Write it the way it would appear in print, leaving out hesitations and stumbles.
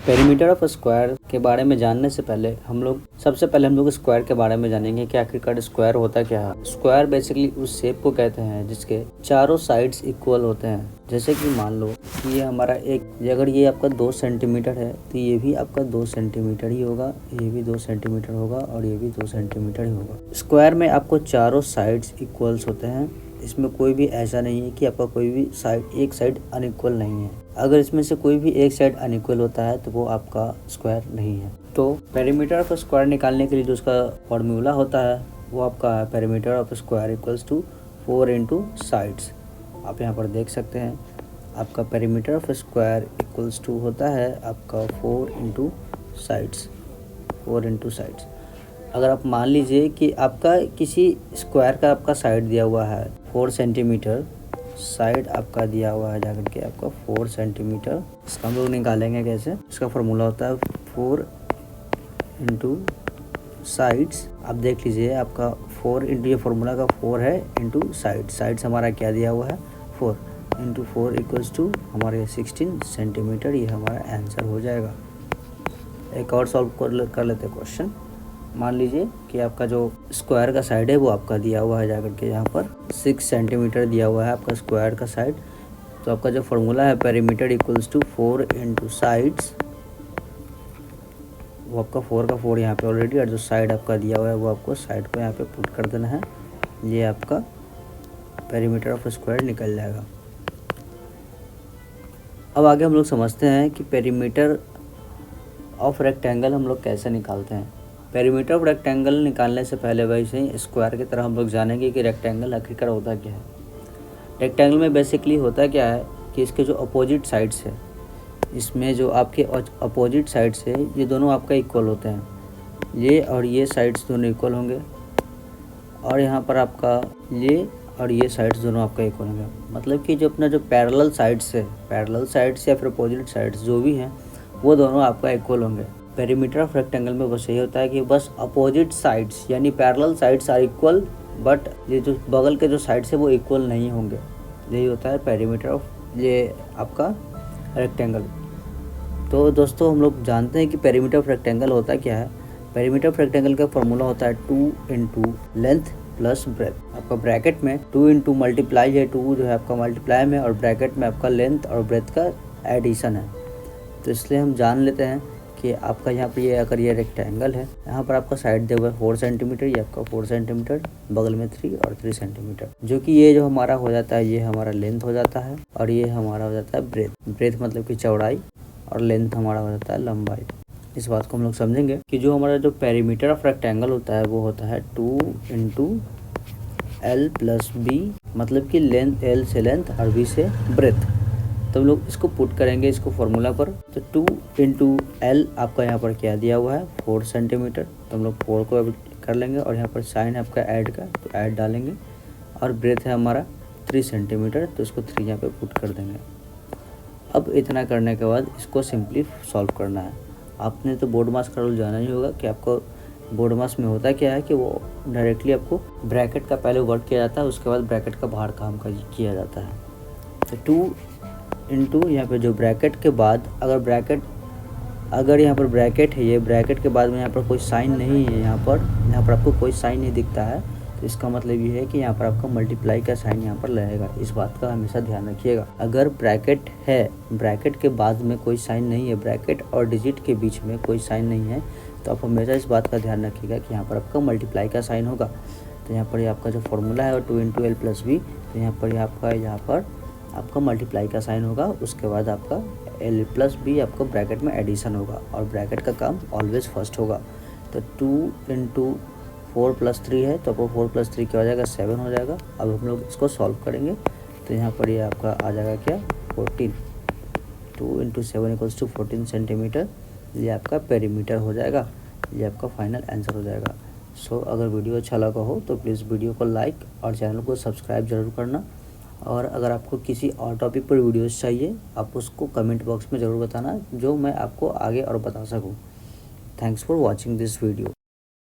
Perimeter of square के बारे में जानने से पहले सबसे पहले हम लोग स्क्वायर के बारे में जानेंगे कि आखिरकार स्क्वायर होता क्या है। स्क्वायर बेसिकली उस शेप को कहते हैं जिसके चारों साइड्स इक्वल होते हैं। जैसे कि मान लो कि ये हमारा अगर ये आपका 2 सेंटीमीटर है तो ये भी आपका 2 सेंटीमीटर ही होगा, ये भी 2 सेंटीमीटर होगा और ये भी 2 सेंटीमीटर ही होगा। स्क्वायर में आपको चारों साइड्स इक्वल्स होते हैं। इसमें कोई भी ऐसा नहीं है कि आपका कोई भी एक साइड अनइक्वल नहीं है। अगर इसमें से कोई भी एक साइड अनइक्वल होता है तो वो आपका स्क्वायर नहीं है। तो पेरीमीटर ऑफ स्क्वायर निकालने के लिए जो उसका फॉर्मूला होता है वो आपका है perimeter of square equals to 4 into sides. आप यहाँ पर देख सकते हैं आपका perimeter of square equals to होता है आपका 4 इंटू साइड्स। अगर आप मान लीजिए कि आपका किसी स्क्वायर का आपका साइड दिया हुआ है 4 सेंटीमीटर, साइड आपका दिया हुआ है जाकर के आपका 4 सेंटीमीटर। इसका हम लोग निकालेंगे कैसे। इसका फॉर्मूला होता है 4 इंटू साइड्स। आप देख लीजिए आपका 4 इंटू ये फॉर्मूला का 4 है इंटू साइड्स हमारा क्या दिया हुआ है 4 इंटू 4 इक्वल्स टू हमारे 16 सेंटीमीटर। ये हमारा आंसर हो जाएगा। एक और सॉल्व कर लेते हैं क्वेश्चन। मान लीजिए कि आपका जो स्क्वायर का साइड है वो आपका दिया हुआ है जाकर के यहाँ पर 6 सेंटीमीटर दिया हुआ है आपका स्क्वायर का साइड। तो आपका जो फॉर्मूला है perimeter equals to 4 into sides, वो आपका 4 का 4 यहाँ पे ऑलरेडी, और जो साइड आपका दिया हुआ है वो आपको साइड को यहाँ पे पुट कर देना है। ये आपका पेरीमीटर ऑफ स्क्वायर निकल जाएगा। अब आगे हम लोग समझते हैं कि पेरीमीटर ऑफ रेक्टेंगल हम लोग कैसे निकालते हैं। पेरीमीटर ऑफ रेक्टेंगल निकालने से पहले वैसे ही स्क्वायर की तरह हम लोग जानेंगे कि रेक्टेंगल आखिरकार होता क्या है। रेक्टेंगल में बेसिकली होता क्या है कि इसके जो अपोजिट साइड्स है, इसमें जो आपके अपोजिट साइड्स है ये दोनों आपका इक्वल होते हैं। ये और ये साइड्स दोनों इक्वल होंगे और यहाँ पर आपका ये और ये साइड्स दोनों आपका इक्वल होंगे। मतलब कि जो अपना जो पैरेलल साइड्स या फिर अपोजिट साइड्स जो भी हैं वो दोनों आपका इक्वल होंगे। पेरीमीटर ऑफ रेक्टेंगल में बस यही होता है कि बस अपोजिट साइड्स यानी parallel sides are equal, but ये जो बगल के जो साइड्स है वो इक्वल नहीं होंगे। यही होता है पेरीमीटर ऑफ ये आपका रेक्टेंगल। तो दोस्तों हम लोग जानते हैं कि पेरीमीटर ऑफ रेक्टेंगल होता क्या है। पेरीमीटर ऑफ रेक्टेंगल का फॉर्मूला होता है 2 इंटू लेंथ प्लस ब्रेथ। आपका ब्रैकेट में 2 इंटू मल्टीप्लाई है, 2 जो है आपका मल्टीप्लाई में, और ब्रैकेट में आपका लेंथ और ब्रेथ का एडिशन है। तो इसलिए हम जान लेते हैं कि आपका यहाँ पर ये अगर ये रेक्टेंगल है, यहाँ पर आपका साइड दिया हुआ है 4 सेंटीमीटर, ये आपका 4 सेंटीमीटर, बगल में 3 और 3 सेंटीमीटर, जो कि ये जो हमारा हो जाता है ये हमारा लेंथ हो जाता है और ये हमारा हो जाता है ब्रेथ मतलब कि चौड़ाई, और लेंथ हमारा हो जाता है लंबाई। इस बात को हम लोग समझेंगे कि जो हमारा जो पेरीमीटर ऑफ रेक्टेंगल होता है वो होता है 2 इंटू एल प्लस बी, मतलब कि लेंथ एल से लेंथ और बी से ब्रेथ। तो हम लोग इसको पुट करेंगे इसको फॉर्मूला पर। तो 2 इंटू एल आपका यहाँ पर क्या दिया हुआ है 4 सेंटीमीटर, तो हम लोग 4 को कर लेंगे और यहाँ पर साइन है आपका ऐड का तो ऐड डालेंगे, और ब्रेथ है हमारा 3 सेंटीमीटर तो इसको 3 यहाँ पे पुट कर देंगे। अब इतना करने के बाद इसको सिंपली सॉल्व करना है। आपने तो बोर्ड मास का रूल जाना ही होगा कि आपको बोर्ड मास में होता क्या है कि वो डायरेक्टली आपको ब्रैकेट का पहले वर्क किया जाता है, उसके बाद ब्रैकेट का बाहर काम किया जाता है। तो 2 इंटू यहाँ पे जो ब्रैकेट के बाद अगर यहाँ पर ब्रैकेट है, ये ब्रैकेट के बाद में यहाँ पर कोई साइन नहीं है, यहाँ पर आपको कोई साइन नहीं दिखता है, तो इसका मतलब ये है कि यहाँ पर आपका मल्टीप्लाई का साइन यहाँ पर लगेगा। इस बात का हमेशा ध्यान रखिएगा। अगर ब्रैकेट है, ब्रैकेट के बाद में कोई साइन नहीं है, ब्रैकेट और डिजिट के बीच में कोई साइन नहीं है, तो आप हमेशा इस बात का ध्यान रखिएगा कि यहाँ पर आपका मल्टीप्लाई का साइन होगा। तो यहाँ पर ये आपका जो फॉर्मूला है 2 इंटू एल प्लस बी, तो यहाँ पर आपका मल्टीप्लाई का साइन होगा, उसके बाद आपका एल प्लस बी आपको ब्रैकेट में एडिशन होगा, और ब्रैकेट का काम ऑलवेज फर्स्ट होगा। तो 2 इंटू 4 प्लस 3 है तो आपको 4 प्लस 3 क्या हो जाएगा 7 हो जाएगा। अब हम लोग इसको सॉल्व करेंगे तो यहाँ पर ये आपका आ जाएगा क्या 14। 2 इंटू 7 इक्वल्स टू 14 सेंटीमीटर। ये आपका पेरीमीटर हो जाएगा, ये आपका फाइनल आंसर हो जाएगा। सो अगर वीडियो अच्छा लगा हो तो प्लीज़ वीडियो को लाइक और चैनल को सब्सक्राइब ज़रूर करना, और अगर आपको किसी और टॉपिक पर वीडियोस चाहिए आप उसको कमेंट बॉक्स में ज़रूर बताना, जो मैं आपको आगे और बता सकूं। Thanks for watching this video.